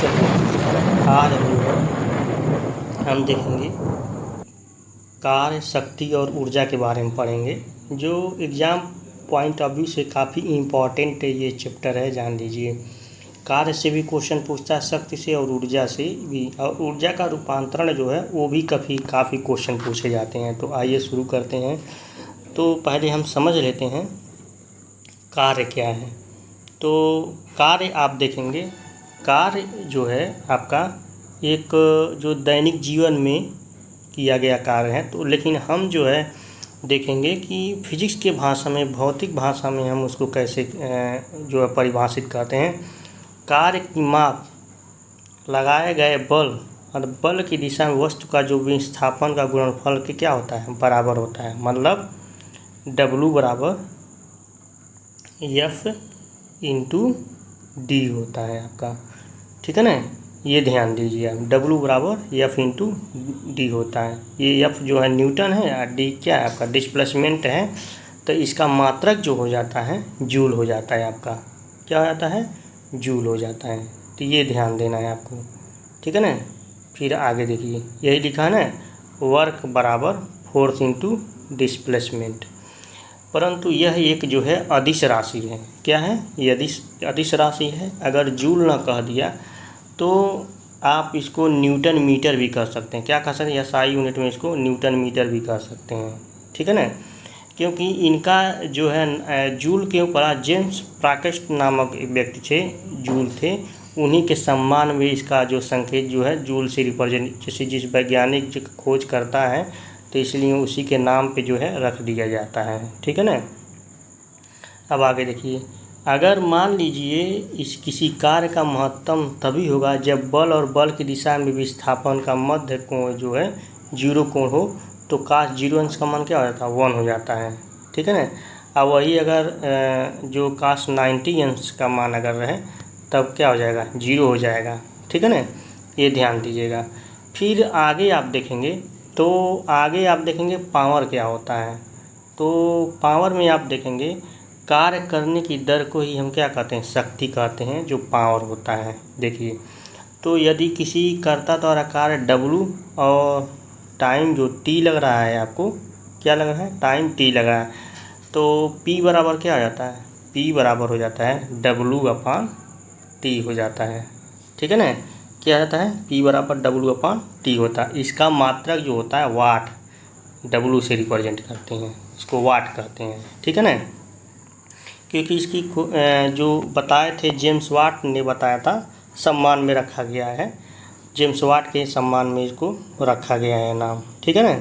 चलिए आज हम देखेंगे कार्य, शक्ति और ऊर्जा के बारे में पढ़ेंगे, जो एग्ज़ाम पॉइंट ऑफ व्यू से काफ़ी इम्पॉर्टेंट ये चैप्टर है। जान लीजिए, कार्य से भी क्वेश्चन पूछता है, शक्ति से और ऊर्जा से भी, और ऊर्जा का रूपांतरण जो है वो भी काफ़ी क्वेश्चन पूछे जाते हैं। तो आइए शुरू करते हैं। तो पहले हम समझ लेते हैं कार्य क्या है। तो कार्य आप देखेंगे, कार्य जो है आपका एक जो दैनिक जीवन में किया गया कार्य है। तो लेकिन हम जो है देखेंगे कि फिजिक्स के भाषा में, भौतिक भाषा में हम उसको कैसे जो है परिभाषित करते हैं। कार्य की माप लगाए गए बल और बल की दिशा में वस्तु का जो विस्थापन का गुणनफल के क्या होता है, बराबर होता है। मतलब W बराबर F इंटू डी होता है आपका, ठीक है ना। ये ध्यान दीजिए आप, W बराबर F इंटू डी होता है। ये F जो है न्यूटन है और D क्या है आपका, डिस्प्लेसमेंट है। तो इसका मात्रक जो हो जाता है जूल हो जाता है आपका। क्या हो जाता है, जूल हो जाता है। तो ये ध्यान देना है आपको, ठीक है ना। फिर आगे देखिए, यही लिखा है ना, वर्क बराबर फोर्स इंटू डिस्प्लेसमेंट। परंतु यह एक जो है अदिश राशि है। क्या है ये, अदिश राशि है। अगर जूल ना कह दिया तो आप इसको न्यूटन मीटर भी कर सकते हैं। क्या कह सकते हैं, SI यूनिट में इसको न्यूटन मीटर भी कर सकते हैं, ठीक है ना। क्योंकि इनका जो है जूल के ऊपर जेम्स प्राकेस्ट नामक एक व्यक्ति थे, जूल थे, उन्हीं के सम्मान में इसका जो संकेत जो है जूल से रिप्रेजेंट, जैसे जिस वैज्ञानिक जो खोज करता है तो इसलिए उसी के नाम पे जो है रख दिया जाता है, ठीक है ना। अब आगे देखिए, अगर मान लीजिए इस किसी कार्य का महत्तम तभी होगा जब बल और बल की दिशा में विस्थापन का मध्य कोण जो है 0 कोण हो, तो cos 0 अंश का मान क्या हो जाता है, 1 हो जाता है, ठीक है ना। अब वही अगर जो cos 90 अंश का मान अगर रहे तब क्या हो जाएगा, 0 हो जाएगा, ठीक है ना। ये ध्यान दीजिएगा। फिर आगे आप देखेंगे, तो आगे आप देखेंगे पावर क्या होता है। तो पावर में आप देखेंगे कार्य करने की दर को ही हम क्या कहते हैं, शक्ति कहते हैं, जो पावर होता है। देखिए, तो यदि किसी कर्ता द्वारा कार्य W और टाइम जो T लग रहा है, आपको क्या लग रहा है, टाइम T लग रहा है, तो P बराबर क्या हो जाता है, P बराबर हो जाता है W/T हो जाता है, ठीक है ना। क्या जाता है, P बराबर W/T होता है। इसका मात्रक जो होता है वाट, W से रिप्रेजेंट करते हैं, इसको वाट कहते हैं, ठीक है ना। क्योंकि इसकी जो बताए थे जेम्स वाट ने बताया था, सम्मान में रखा गया है, जेम्स वाट के सम्मान में इसको रखा गया है नाम, ठीक है ना।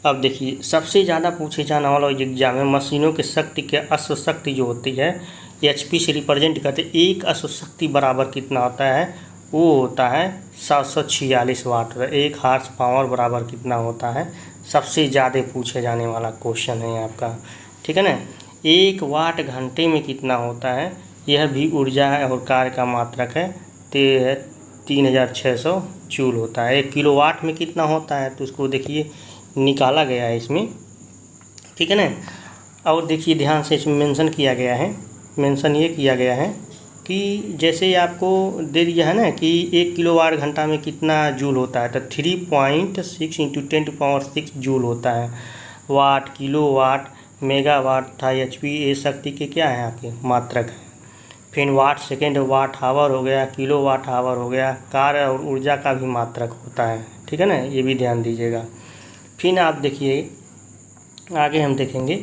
अब देखिए, सबसे ज़्यादा पूछे जाने वाला एग्जाम में मशीनों के शक्ति के अश्व शक्ति जो होती है HP से रिप्रेजेंट करते, एक अश्व शक्ति बराबर कितना होता है, वो होता है 746 वाट। एक हार्स पावर बराबर कितना होता है, सबसे ज़्यादा पूछे जाने वाला क्वेश्चन है आपका, ठीक है ना। 1 वाट घंटे में कितना होता है, यह भी ऊर्जा है और कार्य का मात्रक है, तो यह 3600 जूल होता है। 1 किलोवाट में कितना होता है, तो उसको देखिए निकाला गया है इसमें, ठीक है ना। और देखिए ध्यान से इसमें मेंशन किया गया है, मेंशन ये किया गया है कि जैसे आपको दे दिया है ना कि 1 किलोवाट घंटा में कितना जूल होता है, तो 3.6 × 10⁻⁶ जूल होता है। वाट, किलोवाट, मेगावाट था HP, ये शक्ति के क्या है आपके मात्रक है। फिर वाट सेकेंड, वाट आवर हो गया, किलो वाट आवर हो गया, कार्य और ऊर्जा का भी मात्रक होता है, ठीक है ना। ये भी ध्यान दीजिएगा। फिर आप देखिए आगे हम देखेंगे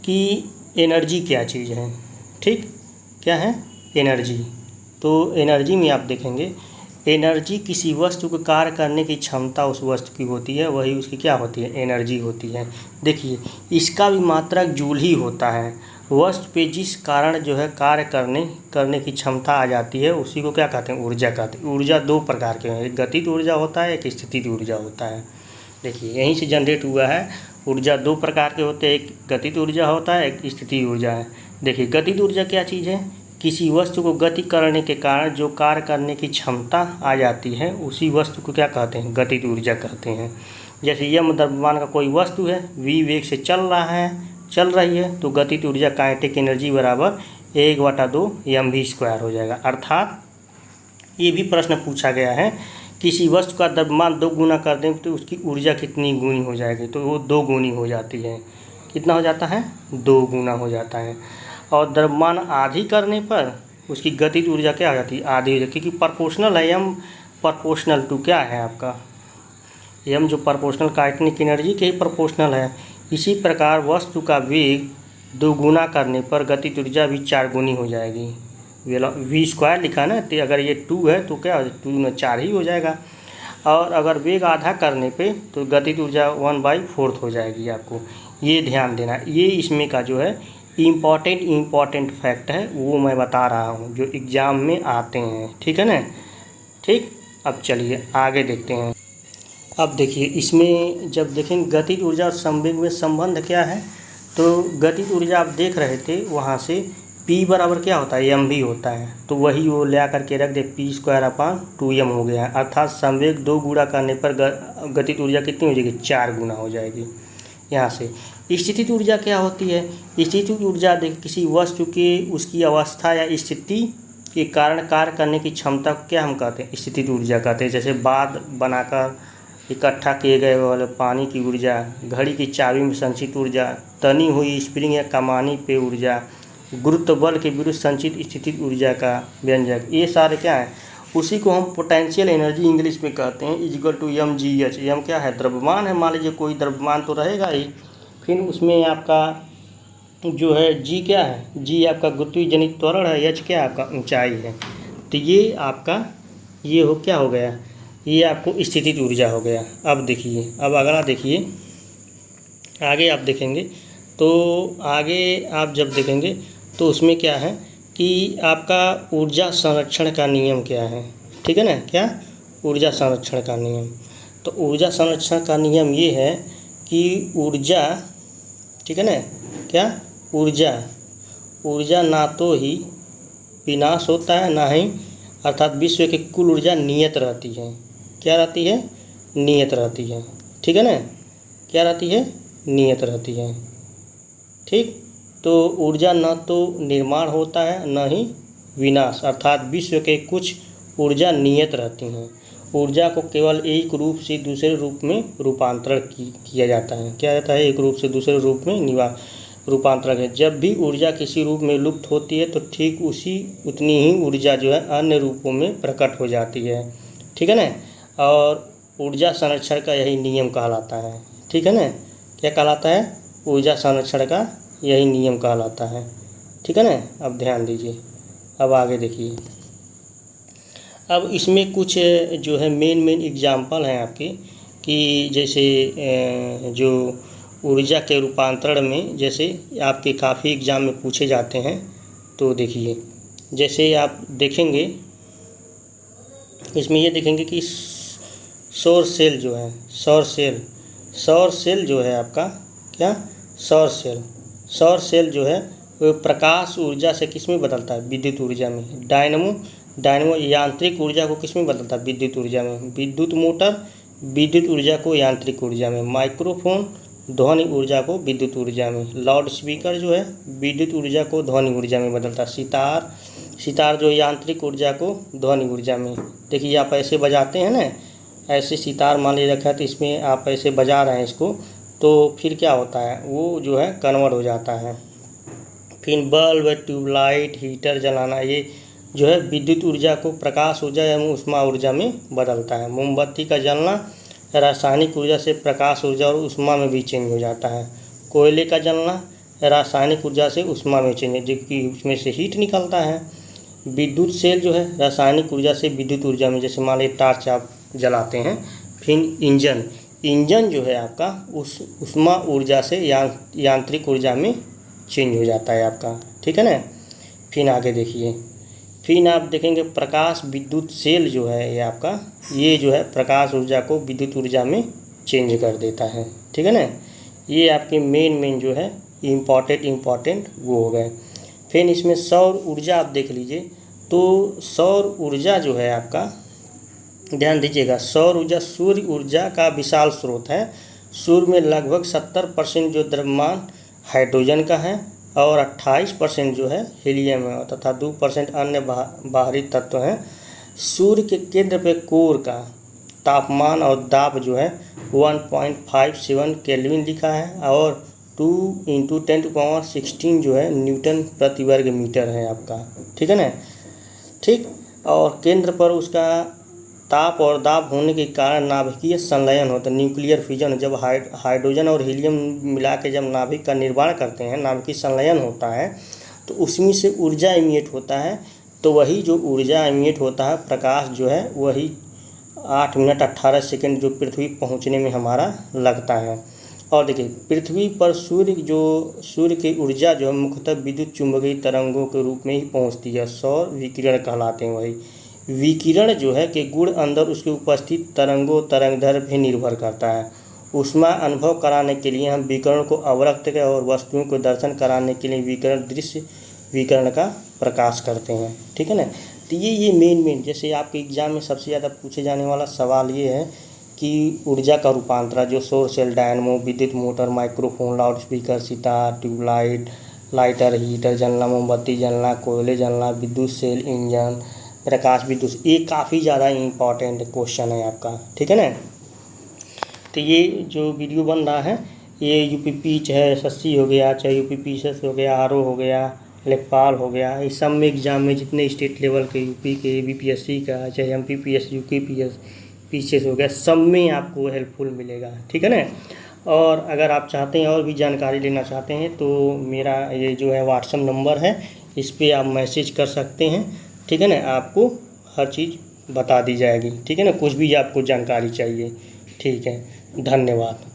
कि एनर्जी क्या चीज़ है, ठीक, क्या है एनर्जी। तो एनर्जी में आप देखेंगे, एनर्जी किसी वस्तु को कार्य करने की क्षमता उस वस्तु की होती है, वही उसकी क्या होती है, एनर्जी होती है। देखिए, इसका भी मात्रक जूल ही होता है। वस्तु पे जिस कारण जो है कार्य करने की क्षमता आ जाती है, उसी को क्या कहते हैं, ऊर्जा कहते हैं। ऊर्जा 2 प्रकार के हैं, एक गतिज ऊर्जा होता है, एक स्थितिज ऊर्जा होता है। देखिए, यहीं से जनरेट हुआ है। ऊर्जा 2 प्रकार के होते हैं, एक गतिज ऊर्जा होता है, एक स्थितिज ऊर्जा है। देखिए, गतिज ऊर्जा क्या चीज़ है, किसी वस्तु को गति करने के कारण जो कार्य करने की क्षमता आ जाती है, उसी वस्तु को क्या कहते हैं, गतिज ऊर्जा कहते हैं। जैसे यम द्रव्यमान का कोई वस्तु है, v वेग से चल रही है, तो गतिज ऊर्जा काइनेटिक एनर्जी बराबर 1/2 mv² हो जाएगा। अर्थात ये भी प्रश्न पूछा गया है, किसी वस्तु का द्रव्यमान 2 गुना कर दें तो उसकी ऊर्जा कितनी गुनी हो जाएगी, तो वो 2 गुनी हो जाती है। कितना हो जाता है, 2 गुना हो जाता है। और द्रव्यमान आधी करने पर उसकी गतिज ऊर्जा क्या हो जाती है, आधी हो जाती है, क्योंकि प्रोपोर्शनल है, m प्रोपोर्शनल टू क्या है आपका, m जो प्रोपोर्शनल काइनेटिक एनर्जी के ही प्रोपोर्शनल है। इसी प्रकार वस्तु का वेग 2 गुना करने पर गतिज ऊर्जा भी 4 गुनी हो जाएगी। v² लिखा ना, तो अगर ये 2 है तो क्या 2 में 4 ही हो जाएगा। और अगर वेग आधा करने पे तो गतिज ऊर्जा 1/4 हो जाएगी। आपको ये ध्यान देना, ये इसमें का जो है इम्पॉर्टेंट फैक्ट है, वो मैं बता रहा हूँ जो एग्ज़ाम में आते हैं। ठीक है ना, ठीक। अब चलिए आगे देखते हैं। अब देखिए इसमें जब देखेंगे गतिज ऊर्जा और संवेग में संबंध क्या है, तो गतिज ऊर्जा आप देख रहे थे वहाँ से P बराबर क्या होता है, m भी होता है, तो वही वो ले करके रख दे, p²/2m हो गया है। अर्थात संवेग 2 गुणा करने पर गतिज ऊर्जा कितनी हो जाएगी, 4 गुना हो जाएगी। यहाँ से स्थितिज ऊर्जा क्या होती है, स्थितिज ऊर्जा देख किसी वस्तु के उसकी अवस्था या स्थिति के कारण कार्य करने की क्षमता को क्या हम कहते हैं, स्थितिज ऊर्जा कहते हैं। जैसे बांध बनाकर इकट्ठा किए गए वाले पानी की ऊर्जा, घड़ी की चाबी में संचित ऊर्जा, तनी हुई स्प्रिंग या कमानी पे ऊर्जा, गुरुत्व बल के विरुद्ध संचित स्थितिज ऊर्जा का व्यंजक, ये सारे क्या है, उसी को हम पोटेंशियल एनर्जी इंग्लिश में कहते हैं, = mgh। m क्या है, द्रव्यमान है। मान लीजिए कोई द्रव्यमान तो रहेगा ही, फिर उसमें आपका जो है g क्या है, g आपका गुरुत्वीय जनित त्वरण है, h क्या आपका ऊंचाई है। तो ये आपका ये हो क्या हो गया, ये आपको स्थितिज ऊर्जा हो गया। अब देखिए, अब अगला देखिए, आगे आप देखेंगे तो आगे आप जब देखेंगे तो उसमें क्या है कि आपका ऊर्जा संरक्षण का नियम क्या है। ठीक है ना, क्या ऊर्जा संरक्षण का नियम, तो ऊर्जा संरक्षण का नियम ये है कि ऊर्जा, ठीक है ना, क्या ऊर्जा ना तो ही विनाश होता है ना ही, अर्थात विश्व की कुल ऊर्जा नियत रहती है। क्या रहती है, नियत रहती है। ठीक है ना, क्या रहती है, नियत रहती है। ठीक, तो ऊर्जा न तो निर्माण होता है न ही विनाश, अर्थात विश्व के कुछ ऊर्जा नियत रहती हैं। ऊर्जा को केवल एक रूप से दूसरे रूप में रूपांतरण किया जाता है। क्या जाता है, एक रूप से दूसरे रूप में रूपांतरण है। जब भी ऊर्जा किसी रूप में लुप्त होती है तो ठीक उतनी ही ऊर्जा जो है अन्य रूपों में प्रकट हो जाती है। ठीक है ना, और ऊर्जा संरक्षण का यही नियम कहलाता है। ठीक है ना, क्या कहलाता है, ऊर्जा संरक्षण का यही नियम कहलाता है। ठीक है ना, अब ध्यान दीजिए, अब आगे देखिए। अब इसमें कुछ जो है मेन एग्जाम्पल हैं आपके, कि जैसे जो ऊर्जा के रूपांतरण में जैसे आपके काफ़ी एग्ज़ाम में पूछे जाते हैं। तो देखिए, जैसे आप देखेंगे इसमें ये देखेंगे कि सौर सेल जो है, सौर सेल जो है आपका क्या, सौर सेल जो है वो प्रकाश ऊर्जा से किस में बदलता है, विद्युत ऊर्जा में। डायनमो यांत्रिक ऊर्जा को किस में बदलता है, विद्युत ऊर्जा में। विद्युत मोटर विद्युत ऊर्जा को यांत्रिक ऊर्जा में। माइक्रोफोन ध्वनि ऊर्जा को विद्युत ऊर्जा में। लाउड स्पीकर जो है विद्युत ऊर्जा को ध्वनि ऊर्जा में बदलता है। सितार जो यांत्रिक ऊर्जा को ध्वनि ऊर्जा में। देखिए आप ऐसे बजाते हैं ना, ऐसे सितार मान लीजिए रखा है, तो इसमें आप ऐसे बजा रहे हैं इसको, तो फिर क्या होता है, वो जो है कन्वर्ट हो जाता है। फिर बल्ब, ट्यूबलाइट, हीटर जलाना, ये जो है विद्युत ऊर्जा को प्रकाश ऊर्जा या ऊष्मा ऊर्जा में बदलता है। मोमबत्ती का जलना रासायनिक ऊर्जा से प्रकाश ऊर्जा और ऊष्मा में भी चेंज हो जाता है। कोयले का जलना रासायनिक ऊर्जा से ऊष्मा में चेंज, जबकि उसमें से हीट निकलता है। विद्युत सेल जो है रासायनिक ऊर्जा से विद्युत ऊर्जा में, जैसे मान लीजिए टार्च आप जलाते हैं। फिर इंजन जो है आपका उस ऊष्मा ऊर्जा से यांत्रिक ऊर्जा में चेंज हो जाता है आपका। ठीक है ना, फिर आगे देखिए, फिर आप देखेंगे प्रकाश विद्युत सेल जो है ये आपका, ये जो है प्रकाश ऊर्जा को विद्युत ऊर्जा में चेंज कर देता है। ठीक है ना, ये आपके मेन जो है इम्पॉर्टेंट वो हो गए। फिर इसमें सौर ऊर्जा आप देख लीजिए, तो सौर ऊर्जा जो है आपका, ध्यान दीजिएगा, सौर ऊर्जा सूर्य ऊर्जा का विशाल स्रोत है। सूर्य में लगभग 70% जो द्रव्यमान हाइड्रोजन का है और 28% जो है हीलियम है, तथा 2% अन्य बाहरी तत्व हैं। सूर्य के केंद्र पे कोर का तापमान और दाब जो है 1.57 केल्विन लिखा है और 2 × 10⁻16 जो है न्यूटन प्रति वर्ग मीटर है आपका, ठीक है ना। ठीक, और केंद्र पर उसका ताप और दाब होने के कारण नाभिकीय संलयन होता है, न्यूक्लियर फ्यूजन। जब हाइड्रोजन और हीलियम मिला के जब नाभिक का निर्माण करते हैं, नाभिकीय संलयन होता है, तो उसमें से ऊर्जा इमिट होता है। तो वही जो ऊर्जा इमिट होता है, प्रकाश जो है, वही 8 मिनट 18 सेकंड जो पृथ्वी पहुंचने में हमारा लगता है। और देखिए, पृथ्वी पर सूर्य की ऊर्जा जो है मुख्यतः विद्युत चुंबकीय तरंगों के रूप में ही पहुंचती है, सौर विकिरण कहलाते हैं। वही विकिरण जो है कि गुण अंदर उसके उपस्थित तरंगों तरंगदैर्घ्य भी निर्भर करता है। ऊष्मा अनुभव कराने के लिए हम विकिरण को अवरक्त और वस्तुओं को दर्शन कराने के लिए विकिरण दृश्य विकिरण का प्रकाश करते हैं, ठीक है ना। तो ये मेन जैसे आपके एग्जाम में सबसे ज़्यादा पूछे जाने वाला सवाल ये है कि ऊर्जा का रूपांतरण जो सौर सेल, डायनमो, विद्युत motor, microphone, loud speaker, sitar, tube light, lighter, heater जलना, मोमबत्ती जलना, कोयले जलना, विद्युत सेल, इंजन, प्रकाश विद्युत, ये काफ़ी ज़्यादा इम्पॉर्टेंट क्वेश्चन है आपका, ठीक है ना। तो ये जो वीडियो बन रहा है ये UPPEACH है, SSC हो गया, चाहे UPPSS हो गया, RO हो गया, लेखपाल हो गया, इस सब में एग्ज़ाम में जितने स्टेट लेवल के यूपी के BPSC का, चाहे MPPS UKPSS हो गया, सब में आपको हेल्पफुल मिलेगा, ठीक है ना। और अगर आप चाहते हैं और भी जानकारी लेना चाहते हैं तो मेरा ये जो है व्हाट्सएप नंबर है, इस पर आप मैसेज कर सकते हैं, ठीक है ना। आपको हर चीज़ बता दी जाएगी, ठीक है ना, कुछ भी आपको जानकारी चाहिए, ठीक है। धन्यवाद।